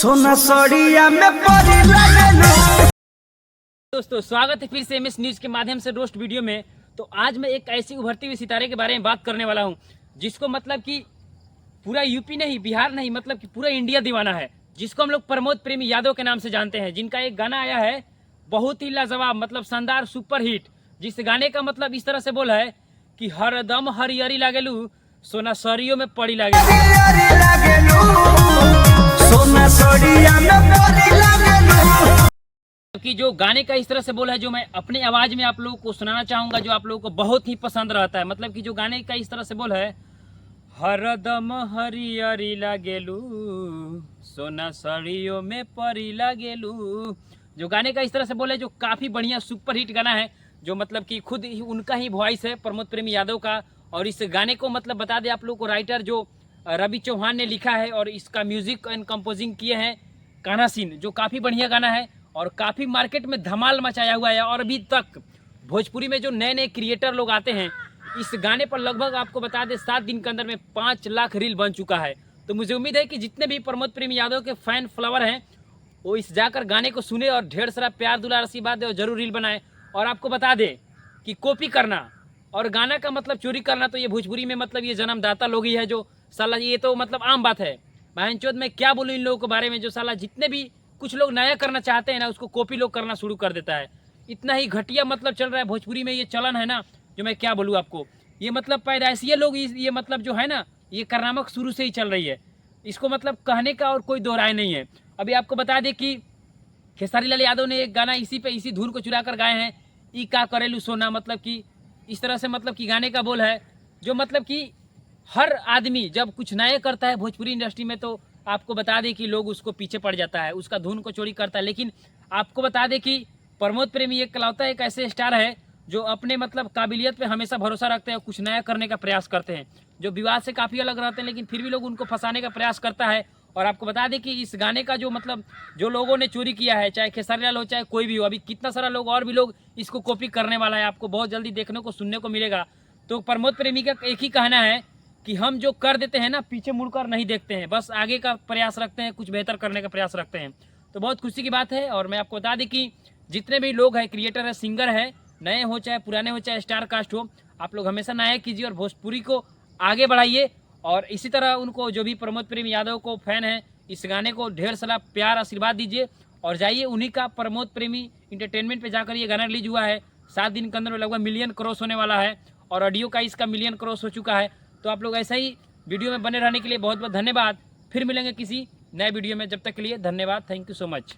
सोना सड़िया में परी लगेलू। दोस्तों स्वागत है फिर से एमएस न्यूज के माध्यम से रोस्ट वीडियो में। तो आज मैं एक ऐसी उभरती हुई सितारे के बारे में बात करने वाला हूं जिसको मतलब कि पूरा यूपी नहीं, बिहार नहीं, मतलब कि पूरा इंडिया दीवाना है, जिसको हम लोग प्रमोद प्रेमी यादव के नाम से जानते हैं। जिनका एक गाना आया है बहुत ही लाजवाब, मतलब शानदार सुपर हिट, जिस गाने का मतलब इस तरह से बोला है कि हरदम हरियरी लागेलू, सोना सरियों में पड़ी लागेलू। कि जो गाने का इस तरह से बोला है, जो मैं अपने आवाज में आप लोगों को सुनाना चाहूंगा, जो आप लोगों को बहुत ही पसंद रहता है। मतलब कि जो गाने का इस तरह से बोला है, हरदम हरियरी लागेलू, सोना सड़ियों में परी लागेलू। जो गाने का इस तरह से बोला है, जो काफी बढ़िया सुपर हिट गाना है, जो मतलब कि खुद ही उनका ही वॉइस है, प्रमोद प्रेमी यादव का। और इस गाने को मतलब बता दें आप लोगों को, राइटर जो रवि चौहान ने लिखा है और इसका म्यूजिक एंड कंपोजिंग किए हैं कान्हा सिंह, जो काफी बढ़िया गाना है और काफी मार्केट में धमाल मचाया हुआ है। और अभी तक भोजपुरी में जो नए नए क्रिएटर लोग आते हैं, इस गाने पर लगभग आपको बता दें 7 दिन के अंदर में 5 लाख रील बन चुका है। तो मुझे उम्मीद है कि जितने भी प्रमोद प्रेमी यादव के फैन फॉलोवर हैं, वो इस जाकर गाने को सुने और ढेर सारा प्यार दुलार आशीर्वाद दे और जरूर रील बनाए। और आपको बता दें कि कॉपी करना और गाना का मतलब चोरी करना, तो ये भोजपुरी में मतलब ये जन्मदाता लोग ही है, जो साला ये तो मतलब आम बात है। बहनचोद मैं क्या बोलूँ इन लोगों के बारे में, जो साला जितने भी कुछ लोग नया करना चाहते हैं ना, उसको कॉपी लोग करना शुरू कर देता है। इतना ही घटिया मतलब चल रहा है भोजपुरी में, ये चलन है ना, जो मैं क्या बोलूँ आपको। ये मतलब पैदाइशी लोग ये मतलब जो है ना, ये कारनामा शुरू से ही चल रही है। इसको मतलब कहने का और कोई दोहराए नहीं है। अभी आपको बता दें कि खेसारी लाल यादव ने एक गाना इसी धुन को चुरा कर गाए हैं, ई का करेलू सोना। मतलब कि इस तरह से मतलब कि गाने का बोल है, जो मतलब कि हर आदमी जब कुछ नया करता है भोजपुरी इंडस्ट्री में, तो आपको बता दें कि लोग उसको पीछे पड़ जाता है, उसका धुन को चोरी करता है। लेकिन आपको बता दें कि प्रमोद प्रेमी एक कलावता एक ऐसे स्टार है जो अपने मतलब काबिलियत पे हमेशा भरोसा रखते हैं, कुछ नया करने का प्रयास करते हैं, जो विवाद से काफ़ी अलग रहते हैं, लेकिन फिर भी लोग उनको फंसाने का प्रयास करता है। और आपको बता दें कि इस गाने का जो मतलब जो लोगों ने चोरी किया है, चाहे खेसारी लाल हो चाहे कोई भी हो, अभी कितना सारा लोग और भी लोग इसको कॉपी करने वाला है, आपको बहुत जल्दी देखने को सुनने को मिलेगा। तो प्रमोद प्रेमी का एक ही कहना है कि हम जो कर देते हैं ना, पीछे मुड़कर नहीं देखते हैं, बस आगे का प्रयास रखते हैं, कुछ बेहतर करने का प्रयास रखते हैं। तो बहुत खुशी की बात है। और मैं आपको बता दें कि जितने भी लोग हैं, क्रिएटर है, सिंगर है, नए हो चाहे पुराने हो चाहे स्टार कास्ट हो, आप लोग हमेशा नया कीजिए और भोजपुरी को आगे बढ़ाइए। और इसी तरह उनको जो भी प्रमोद प्रेमी यादव को फैन है, इस गाने को ढेर सारा प्यार आशीर्वाद दीजिए और जाइए उन्हीं का प्रमोद प्रेमी इंटरटेनमेंट पे जाकर ये गाना रिलीज हुआ है। 7 दिन के अंदर में लगभग मिलियन क्रॉस होने वाला है और ऑडियो का इसका मिलियन क्रॉस हो चुका है। तो आप लोग ऐसा ही वीडियो में बने रहने के लिए बहुत बहुत धन्यवाद। फिर मिलेंगे किसी नए वीडियो में, जब तक के लिए धन्यवाद। Thank you so much.